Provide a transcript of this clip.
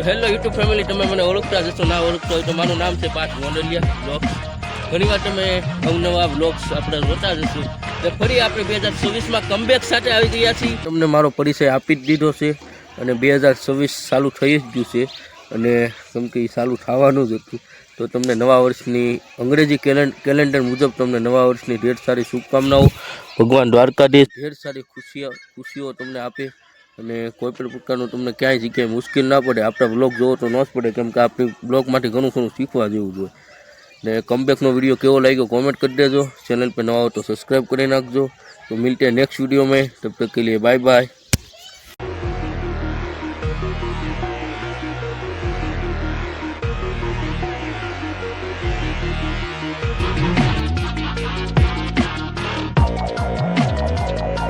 Hello YouTube family, તમે મને ઓળખતા જશો, ના ઓળખતા હોય તો મારું નામ છે પાર્થ મોડલિયા બ્લોગ્સ. ઘણીવાર તમે અવનવા બ્લોગ્સ આપણે જોતા જશું. તો ફરી આપણે 2024માં કમબેક સાથે આવી ગયા છીએ. તમને મારો પરિચય આપી જ દીધો છે અને 2024 ચાલુ થઈ જ ગયું છે અને કેમ કે એ ચાલુ થવાનું જ હતું. તો તમને નવા વર્ષની અંગ્રેજી કેલેન્ડર મુજબ તમને નવા વર્ષની ઢેર સારી શુભકામનાઓ. ભગવાન દ્વારકાધીશ ઢેર સારી ખુશીઓ તમને આપે અને કોઈ પણ પ્રકારનું તમને ક્યાંય જગ્યાએ મુશ્કેલ ના પડે. આપણા બ્લોગ જોવો તો ન જ પડે, કેમ કે આપણી બ્લોગમાંથી ઘણું ઘણું શીખવા જેવું જોઈએ. ને કમબેકનો વિડીયો કેવો લાગ્યો કોમેન્ટ કરી દેજો. ચેનલ પર નવા હો તો સબસ્ક્રાઈબ કરી નાખજો. तो मिलते हैं नेक्स्ट वीडियो में, तब तक के लिए बाय बाय.